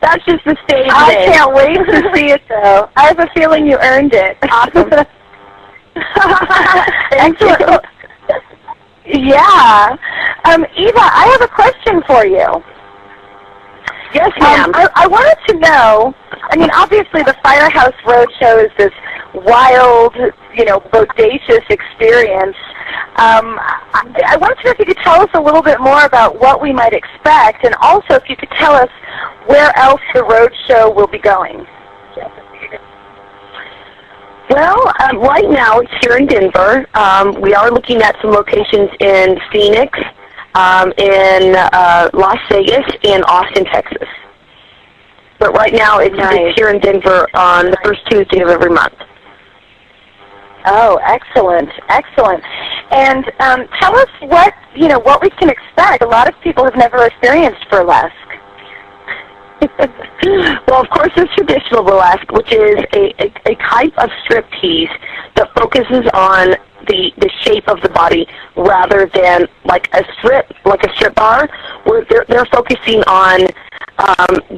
That's just the stage I name. can't wait to see it, though. I have a feeling you earned it. Awesome. Excellent. Yeah. Eva, I have a question for you. Yes, ma'am. I wanted to know, I mean, obviously the Firehouse Roadshow is this wild, bodacious experience. I wanted to know if you could tell us a little bit more about what we might expect, and also if you could tell us where else the roadshow will be going. Well, right now it's here in Denver. We are looking at some locations in Phoenix, in Las Vegas, and Austin, Texas. But right now it's here in Denver on the first Tuesday of every month. Oh, excellent, excellent. And tell us what we can expect. A lot of people have never experienced burlesque. Well, of course, there's traditional burlesque, which is a type of striptease that focuses on the shape of the body rather than like a strip bar, where they're focusing on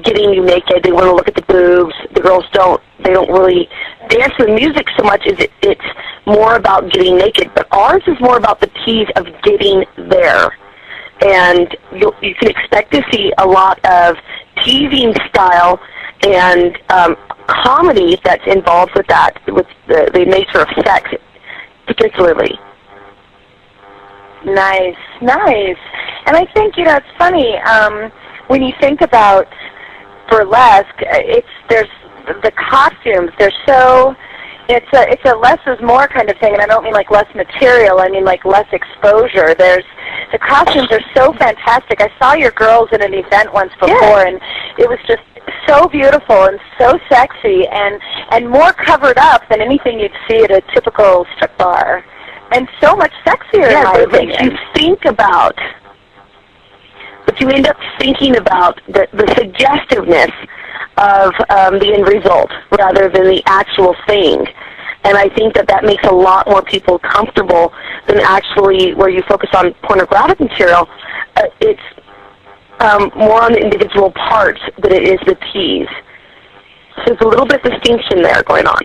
getting you naked. They want to look at the boobs. The girls don't really dance to the music so much as it's more about getting naked. But ours is more about the tease of getting there. And you can expect to see a lot of teasing style and comedy that's involved with that, with the nature of sex particularly. Nice, nice. And I think, it's funny, when you think about burlesque, there's the costumes, they're so, it's a less is more kind of thing, and I don't mean like less material, I mean like less exposure. The costumes are so fantastic. I saw your girls at an event once before, and it was just so beautiful and so sexy and more covered up than anything you'd see at a typical strip bar. And so much sexier, in my opinion. But you end up thinking about the suggestiveness of the end result rather than the actual thing. And I think that makes a lot more people comfortable than actually where you focus on pornographic material. It's more on the individual parts than it is the tease. So there's a little bit of distinction there going on.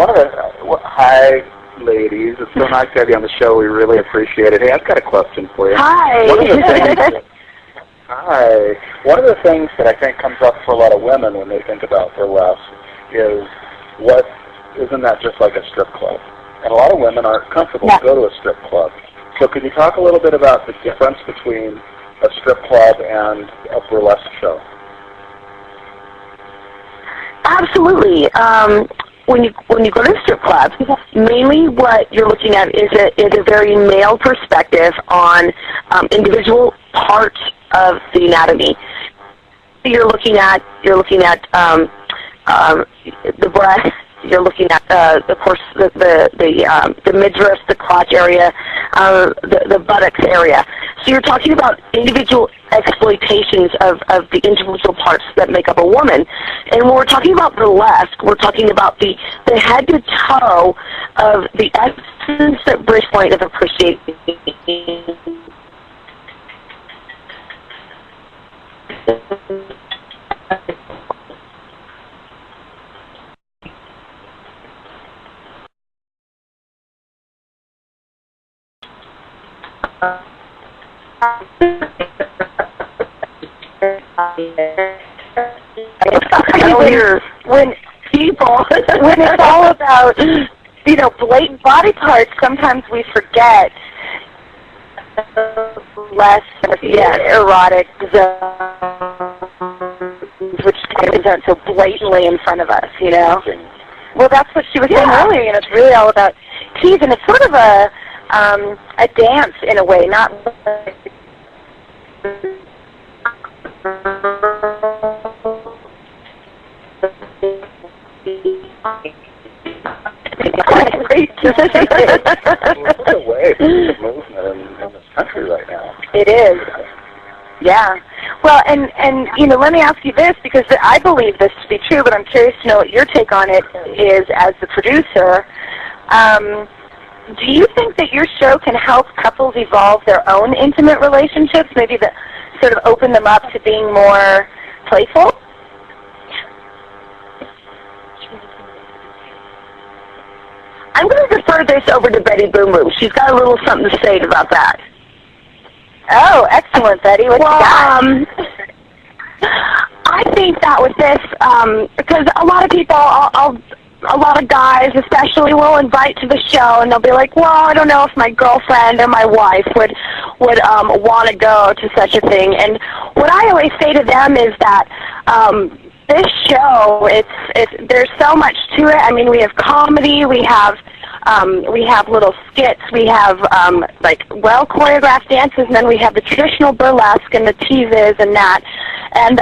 Hi, ladies. It's so nice to have you on the show. We really appreciate it. Hey, I've got a question for you. Hi. Hi. One of the things that I think comes up for a lot of women when they think about burlesque is, isn't that just like a strip club? And a lot of women aren't comfortable to go to a strip club. So could you talk a little bit about the difference between a strip club and a burlesque show? Absolutely. When you go to a strip club, mainly what you're looking at is a very male perspective on individual parts of the anatomy. You're looking at the breast. You're looking at of course the midriff, the crotch area, the buttocks area. So you're talking about individual exploitations of the individual parts that make up a woman. And when we're talking about burlesque, we're talking about the head to toe of the essence at British point of appreciating when it's all about blatant body parts, sometimes we forget less erotic zones, which aren't so blatantly in front of us, Well, that's what she was saying earlier. It's really all about tease, and it's sort of a dance in a way, not What a way to movement in this country right now. It is. Yeah. Well, and let me ask you this, because I believe this to be true, but I'm curious to know what your take on it is as the producer. Do you think that your show can help couples evolve their own intimate relationships? Maybe sort of open them up to being more playful? I'm going to defer this over to Betty Boom Boom. She's got a little something to say about that. Oh, excellent, Betty. What you got? I think that with this, because a lot of people, a lot of guys especially, will invite to the show, and they'll be like, well, I don't know if my girlfriend or my wife would want to go to such a thing. And what I always say to them is that this show, there's so much to it. I mean, we have comedy, we have little skits, we have like well choreographed dances, and then we have the traditional burlesque and the teases and that. And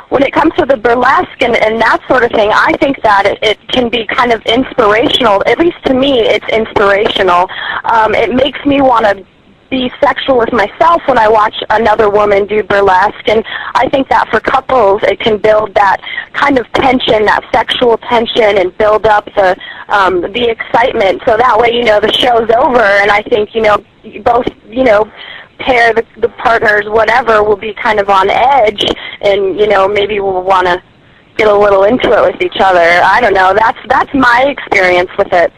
when it comes to the burlesque and that sort of thing, I think that it can be kind of inspirational. At least to me, it's inspirational. It makes me want to be sexual with myself when I watch another woman do burlesque, and I think that for couples it can build that kind of tension, that sexual tension, and build up the excitement, so that way, the show's over, and I think, you both, pair, the partners, whatever, will be kind of on edge, and, maybe we'll want to get a little into it with each other. I don't know. That's my experience with it.